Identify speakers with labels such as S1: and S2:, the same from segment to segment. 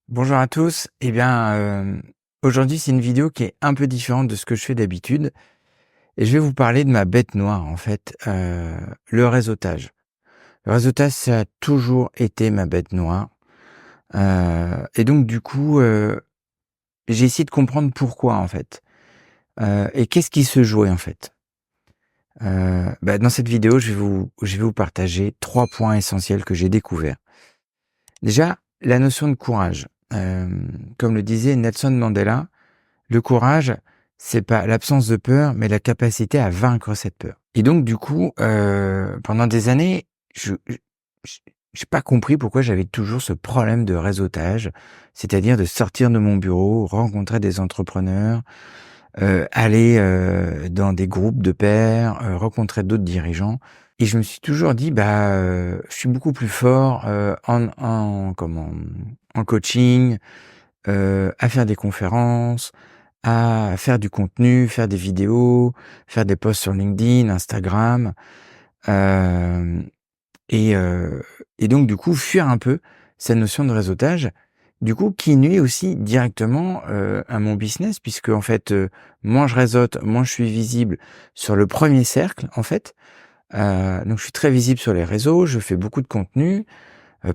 S1: Bonjour à tous. Aujourd'hui, c'est une vidéo qui est un peu différente de ce que je fais d'habitude et je vais vous parler de ma bête noire, en fait, le réseautage. Le réseautage, ça a toujours été ma bête noire, et donc du coup, j'ai essayé de comprendre pourquoi, en fait, et qu'est-ce qui se jouait, en fait. Dans cette vidéo, je vais vous partager 3 points essentiels que j'ai découverts. Déjà, la notion de courage. Comme le disait Nelson Mandela: le courage, c'est pas l'absence de peur, mais la capacité à vaincre cette peur. Et donc du coup, pendant des années, je j'ai pas compris pourquoi j'avais toujours ce problème de réseautage, c'est-à-dire de sortir de mon bureau, rencontrer des entrepreneurs, aller, dans des groupes de pairs, rencontrer d'autres dirigeants. Et je me suis toujours dit: je suis beaucoup plus fort, en coaching, à faire des conférences, à faire du contenu, faire des vidéos, faire des posts sur LinkedIn, Instagram, hem et heu et donc du coup, fuir un peu cette notion de réseautage, du coup, qui nuit aussi directement, à mon business puisque en fait, moins je réseaute, moins je suis visible sur le premier cercle, en fait. Donc je suis très visible sur les réseaux, je fais beaucoup de contenu.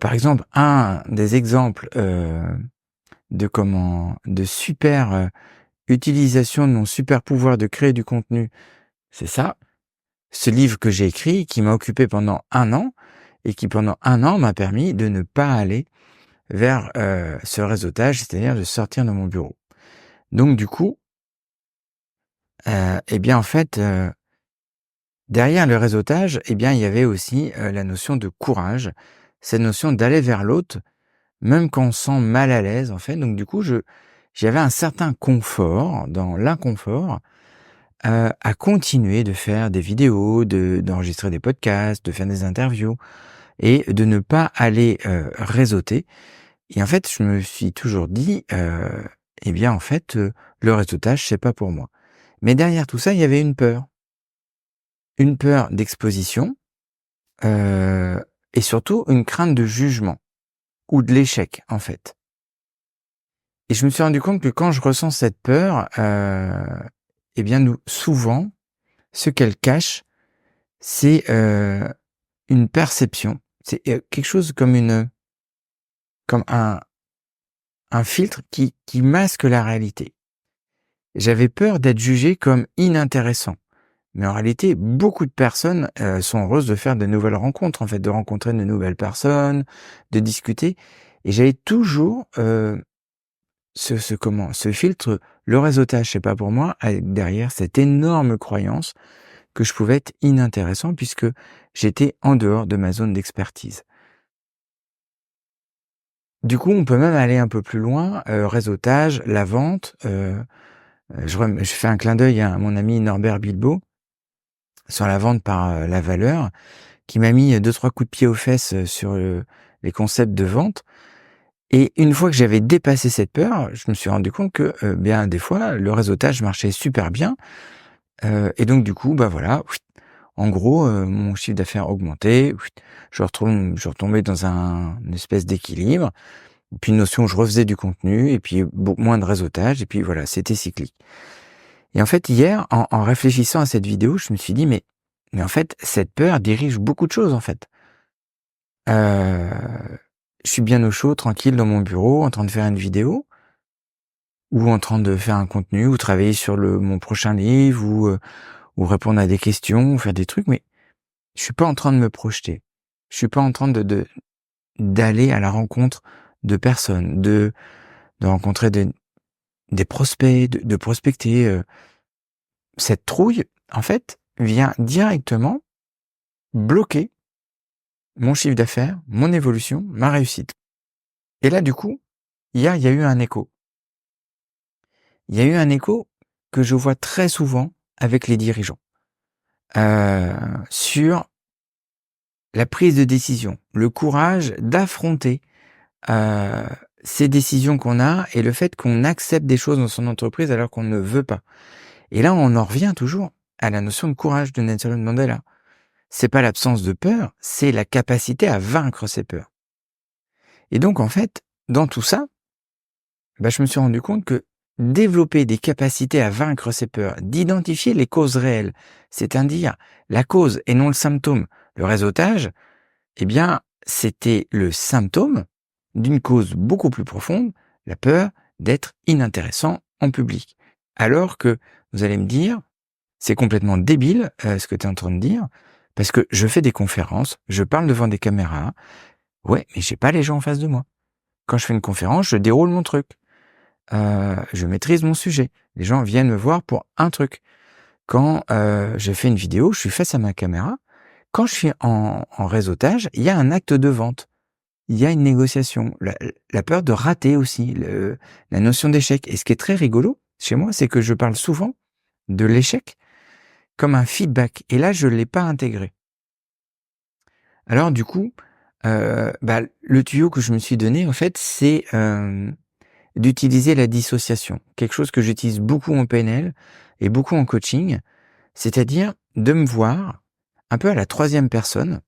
S1: Par exemple, un des exemples, de super, utilisation de mon super pouvoir de créer du contenu, c'est ça. Ce livre que j'ai écrit, qui m'a occupé pendant 1 an et qui pendant 1 an m'a permis de ne pas aller vers, ce réseautage, c'est-à-dire de sortir de mon bureau. Donc du coup, en fait, derrière le réseautage, il y avait aussi, la notion de courage, cette notion d'aller vers l'autre, même quand on se sent mal à l'aise, en fait. Donc du coup, j'avais un certain confort dans l'inconfort, à continuer de faire des vidéos, d'enregistrer des podcasts, de faire des interviews et de ne pas aller, réseauter. Et en fait, je me suis toujours dit, en fait, le réseautage, c'est pas pour moi. Mais derrière tout ça, il y avait une peur. Une peur d'exposition, heu et surtout une crainte de jugement ou de l'échec, en fait. Et je me suis rendu compte que quand je ressens cette peur, nous souvent, ce qu'elle cache, c'est, une perception. C'est, quelque chose comme un filtre qui masque la réalité. J'avais peur d'être jugé comme inintéressant, mais en réalité, beaucoup de personnes, sont heureuses de faire de nouvelles rencontres, en fait, de rencontrer de nouvelles personnes, de discuter et j'avais toujours, ce filtre, le réseautage, c'est pas pour moi, avec derrière cette énorme croyance que je pouvais être inintéressant puisque j'étais en dehors de ma zone d'expertise. Du coup, on peut même aller un peu plus loin, réseautage, la vente, je fais un clin d'œil à mon ami Norbert Bilbao sur la vente par, la valeur, qui m'a mis, 2-3 coups de pied aux fesses, sur, les concepts de vente et une fois que j'avais dépassé cette peur, je me suis rendu compte que, des fois, le réseautage marchait super bien, et donc du coup, en gros, mon chiffre d'affaires augmentait, je retombais dans une espèce d'équilibre, puis une notion où je refaisais du contenu et puis moins de réseautage et puis voilà, c'était cyclique. Et en fait, hier, en réfléchissant à cette vidéo, je me suis dit: «Mais en fait, cette peur dirige beaucoup de choses, en fait». Heu, je suis bien au chaud, tranquille dans mon bureau, en train de faire une vidéo ou en train de faire un contenu ou travailler sur mon prochain livre ou répondre à des questions ou faire des trucs, mais je suis pas en train de me projeter. Je suis pas en train d'aller à la rencontre de personnes, de rencontrer des prospects, de prospecter, cette trouille, en fait, vient directement bloquer mon chiffre d'affaires, mon évolution, ma réussite. Et là, du coup, hier, il y a eu un écho. Il y a eu un écho que je vois très souvent avec les dirigeants, sur la prise de décision, le courage d'affronter, heu, ces décisions qu'on a et le fait qu'on accepte des choses dans son entreprise alors qu'on ne veut pas. Et là, on en revient toujours à la notion de courage de Nelson Mandela. C'est pas l'absence de peur, c'est la capacité à vaincre ses peurs. Et donc en fait, dans tout ça, bah, je me suis rendu compte que développer des capacités à vaincre ces peurs, d'identifier les causes réelles, c'est-à-dire la cause et non le symptôme. Le réseautage, eh bien, c'était le symptôme d'une cause beaucoup plus profonde, la peur d'être inintéressant en public. Alors que vous allez me dire, c'est complètement débile ce que tu es en train de dire, parce que je fais des conférences, je parle devant des caméras, ouais, mais j'ai pas les gens en face de moi. Quand je fais une conférence, je déroule mon truc. Je maîtrise mon sujet. Les gens viennent me voir pour un truc. Quand je fais une vidéo, je suis face à ma caméra. Quand je suis en réseautage, il y a un acte de vente. Il y a une négociation. La peur de rater aussi, la notion d'échec. Et ce qui est très rigolo chez moi, c'est que je parle souvent de l'échec comme un feedback. Et là, je ne l'ai pas intégré. Alors du coup, le tuyau que je me suis donné, en fait, c'est d'utiliser la dissociation. Quelque chose que j'utilise beaucoup en PNL et beaucoup en coaching, c'est-à-dire de me voir un peu à la troisième personne.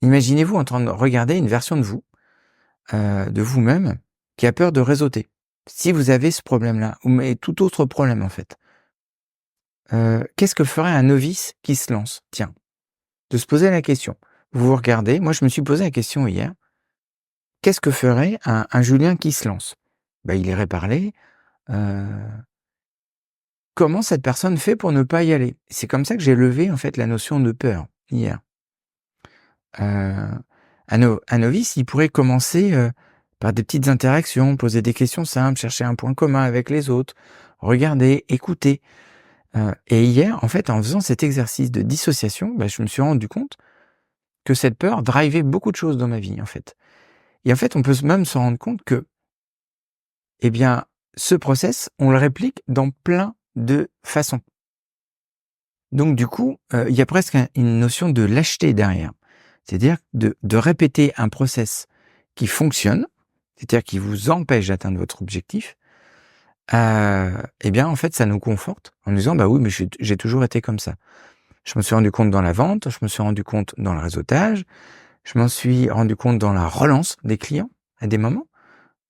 S1: Imaginez-vous en train de regarder une version de vous-même, qui a peur de réseauter. Si vous avez ce problème-là, ou mais tout autre problème en fait, qu'est-ce que ferait un novice qui se lance? Tiens, de se poser la question. Vous vous regardez, moi je me suis posé la question hier, qu'est-ce que ferait un Julien qui se lance? Il irait parler, comment cette personne fait pour ne pas y aller? C'est comme ça que j'ai levé en fait la notion de peur hier. Un novice, il pourrait commencer par des petites interactions, poser des questions simples, chercher un point commun avec les autres, regarder, écouter. Et hier, en fait, en faisant cet exercice de dissociation, je me suis rendu compte que cette peur drivait beaucoup de choses dans ma vie, en fait. Et en fait, on peut même se rendre compte que, eh bien, ce process, on le réplique dans plein de façons. Donc, du coup, il y a presque une notion de lâcheté derrière. C'est-à-dire de répéter un process qui fonctionne, c'est-à-dire qui vous empêche d'atteindre votre objectif, eh bien, en fait, ça nous conforte en nous disant, bah oui, mais j'ai toujours été comme ça. Je me suis rendu compte dans la vente, je me suis rendu compte dans le réseautage, je m'en suis rendu compte dans la relance des clients à des moments.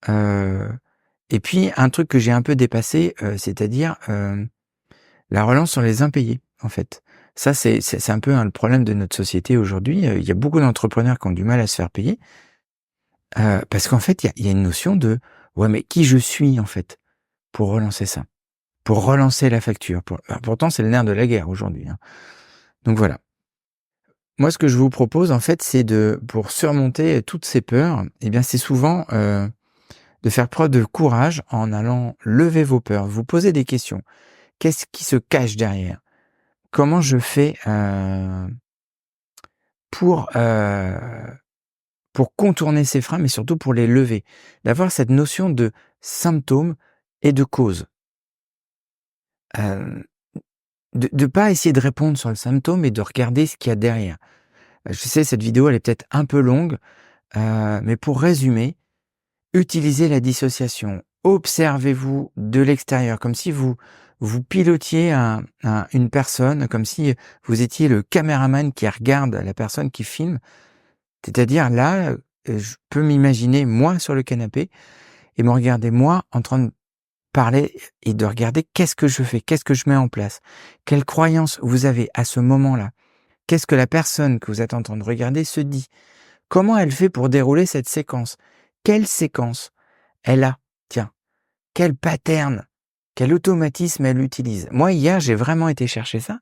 S1: Et puis, un truc que j'ai un peu dépassé, c'est-à-dire la relance sur les impayés, en fait. Ça, c'est un peu le problème de notre société aujourd'hui. Il y a beaucoup d'entrepreneurs qui ont du mal à se faire payer, parce qu'en fait, il y a une notion de ouais, mais qui je suis en fait pour relancer ça, pour relancer la facture. Pourtant, c'est le nerf de la guerre aujourd'hui. Hein. Donc voilà. Moi, ce que je vous propose en fait, c'est pour surmonter toutes ces peurs, eh bien, c'est souvent de faire preuve de courage en allant lever vos peurs, vous poser des questions. Qu'est-ce qui se cache derrière? Comment je fais pour, pour contourner ces freins, mais surtout pour les lever? D'avoir cette notion de symptôme et de cause. De pas essayer de répondre sur le symptôme et de regarder ce qu'il y a derrière. Je sais, cette vidéo, elle est peut-être un peu longue, mais pour résumer, utilisez la dissociation. Observez-vous de l'extérieur, comme si vous pilotiez une personne, comme si vous étiez le caméraman qui regarde la personne qui filme. C'est-à-dire là, je peux m'imaginer moi sur le canapé et me regarder moi en train de parler et de regarder qu'est-ce que je fais, qu'est-ce que je mets en place, quelles croyances vous avez à ce moment-là, qu'est-ce que la personne que vous êtes en train de regarder se dit, comment elle fait pour dérouler cette séquence, quelle séquence elle a, tiens, quel pattern, quel automatisme elle utilise. Moi, hier, j'ai vraiment été chercher ça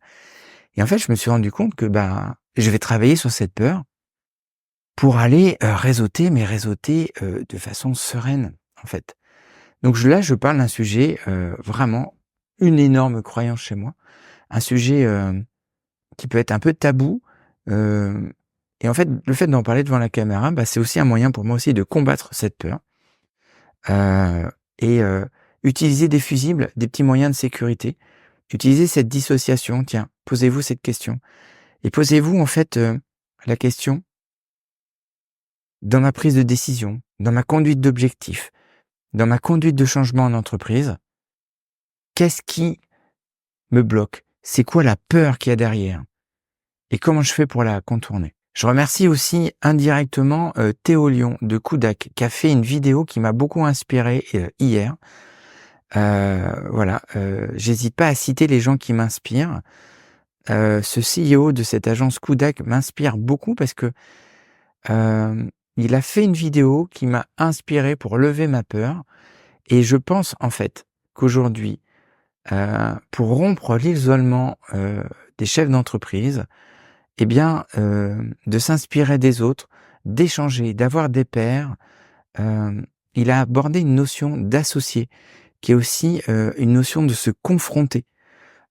S1: et en fait, je me suis rendu compte que je vais travailler sur cette peur pour aller réseauter, mais réseauter de façon sereine, en fait. Donc là, je parle d'un sujet vraiment une énorme croyance chez moi, un sujet qui peut être un peu tabou. Et en fait, le fait d'en parler devant la caméra, c'est aussi un moyen pour moi aussi de combattre cette peur et utiliser des fusibles, des petits moyens de sécurité. Utiliser cette dissociation. Tiens, posez-vous cette question et posez-vous en fait la question dans ma prise de décision, dans ma conduite d'objectif, dans ma conduite de changement en entreprise. Qu'est-ce qui me bloque? C'est quoi la peur qu'il y a derrière? Et comment je fais pour la contourner? Je remercie aussi indirectement, Théo Lion de Kudak qui a fait une vidéo qui m'a beaucoup inspiré, hier. Voilà, j'hésite pas à citer les gens qui m'inspirent. Ce CEO de cette agence Kudak m'inspire beaucoup parce que, il a fait une vidéo qui m'a inspiré pour lever ma peur et je pense en fait qu'aujourd'hui, pour rompre l'isolement, des chefs d'entreprise, eh bien, de s'inspirer des autres, d'échanger, d'avoir des pairs, il a abordé une notion d'associé, qui est aussi, une notion de se confronter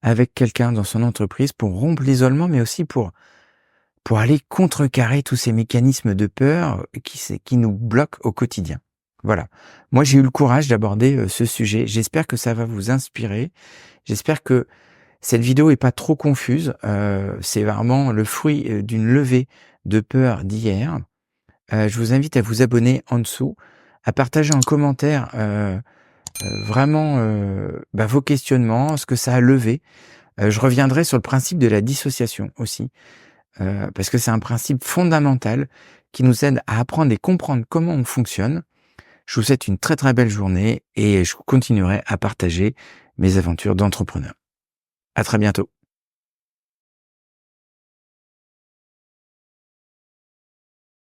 S1: avec quelqu'un dans son entreprise pour rompre l'isolement, mais aussi pour aller contrecarrer tous ces mécanismes de peur qui nous bloquent au quotidien. Voilà. Moi, j'ai eu le courage d'aborder, ce sujet. J'espère que ça va vous inspirer. J'espère que cette vidéo est pas trop confuse. C'est vraiment le fruit, d'une levée de peur d'hier. Je vous invite à vous abonner en dessous, à partager en commentaire, vraiment, vos questionnements, ce que ça a levé. Je reviendrai sur le principe de la dissociation aussi, parce que c'est un principe fondamental qui nous aide à apprendre et comprendre comment on fonctionne. Je vous souhaite une très, très belle journée et je continuerai à partager mes aventures d'entrepreneur. À très bientôt.